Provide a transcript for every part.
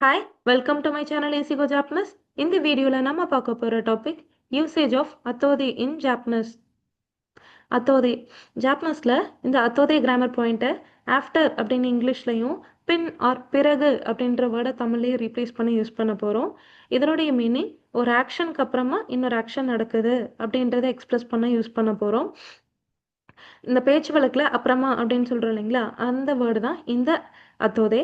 Hi, welcome to my channel AC Go Japanese. இந்த வீடியோல நம்ம பார்க்க போற டாபிக் யூசேஜ் ஆஃப் அத்தோதே இன் ஜாப்பனீஸ். அத்தோதே ஜாப்பனீஸ்ல இந்த அத்தோதே கிராமர் பாயிண்ட்டை ஆஃப்டர் அப்படின்னு இங்கிலீஷ்லையும் பின் ஆர் பிறகு அப்படின்ற வேர்டை தமிழ்லேயே ரீப்ளேஸ் பண்ணி யூஸ் பண்ண போகிறோம். இதனுடைய மீனிங் ஒரு ஆக்ஷனுக்கு அப்புறமா இன்னொரு ஆக்ஷன் நடக்குது அப்படின்றத எக்ஸ்பிரஸ் பண்ண யூஸ் பண்ண போகிறோம். இந்த பேச்சு வழக்கில் அப்புறமா அப்படின்னு சொல்கிறோம் இல்லைங்களா, அந்த வேர்டு தான் இந்த அத்தோதே.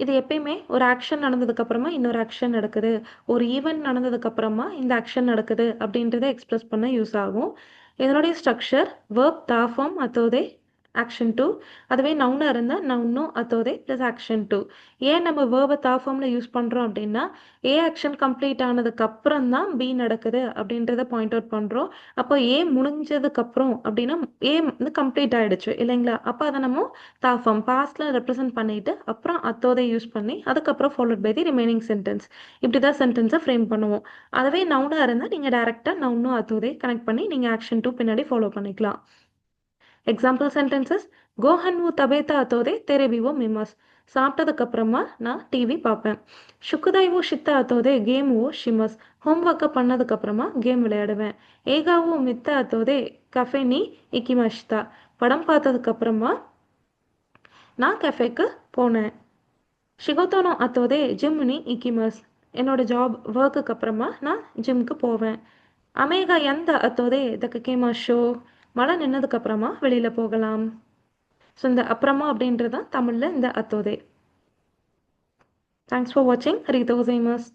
இது எப்பயுமே ஒரு ஆக்ஷன் நடந்ததுக்கப்புறமா இன்னொரு ஆக்ஷன் நடக்குது, ஒரு ஈவெண்ட் நடந்ததுக்கப்புறமா இந்த ஆக்ஷன் நடக்குது அப்படின்றத எக்ஸ்பிரஸ் பண்ண யூஸ் ஆகும். இதனுடைய ஸ்ட்ரக்சர் வேர்ப் தாஃபார்ம் அத்தோதே ஆக்ஷன் 2. அதுவே நவுனாக இருந்தால் நவுனும் அத்தோதே ப்ளஸ் ஆக்ஷன் 2. ஏன் நம்ம வேர்பை தாஃபார்மில் யூஸ் பண்ணுறோம் அப்படின்னா, ஏ ஆக்ஷன் கம்ப்ளீட் ஆனதுக்கப்புறம் தான் பி நடக்குது அப்படின்றத பாயிண்ட் அவுட் பண்ணுறோம். அப்போ ஏ முடிஞ்சதுக்கப்புறம் அப்படின்னா ஏ வந்து கம்ப்ளீட் ஆகிடுச்சு இல்லைங்களா, அப்போ அதை நம்ம தாஃபார்ம் பாஸ்டில் ரெப்ரசன்ட் பண்ணிவிட்டு அப்புறம் அத்தோதை யூஸ் பண்ணி அதுக்கப்புறம் followed by the remaining sentence, இப்படி தான் சென்டென்ஸை ஃப்ரேம் பண்ணுவோம். அதுவே நவுனாக இருந்தால் நீங்கள் டேரெக்டாக நவுனும் அத்தோதை கனெக்ட் பண்ணி நீங்கள் ஆக்ஷன் 2 பின்னாடி ஃபாலோ பண்ணிக்கலாம். எக்ஸாம்பிள் சென்டென்சஸ்: கோஹன் வு தபேதா அத்தோதே தெரேபிவோ மிமஸ். சாப்பிட்டதுக்கப்புறமா நான் டிவி பார்ப்பேன். ஷுக்குதாய் வு ஷித்தா அத்தோதே கேம் வு ஷிமஸ். ஹோம்ஒர்க்கை பண்ணதுக்கப்புறமா கேம் விளையாடுவேன். ஏகாவோ மித்த அத்தோதே கஃபே நீ இக்கிமஷ்தா. படம் பார்த்ததுக்கப்புறமா நான் கஃபேக்கு போனேன். ஷிகோத்தோனோ அத்தோதே ஜிம் நீ இக்கிமஸ். என்னோட ஜாப் ஒர்க்குக்கு அப்புறமா நான் ஜிம்க்கு போவேன். அமேகா எந்த அத்தோதே தக்க கேமா ஷோ. மழை நின்னதுக்கப்புறமா வெளியில் போகலாம். ஸோ இந்த அப்புறமா அப்படின்றது தான் தமிழில் இந்த அத்தோதே. தேங்க்ஸ் ஃபார் வாட்சிங். ஹரிதோ கோசைமஸ்.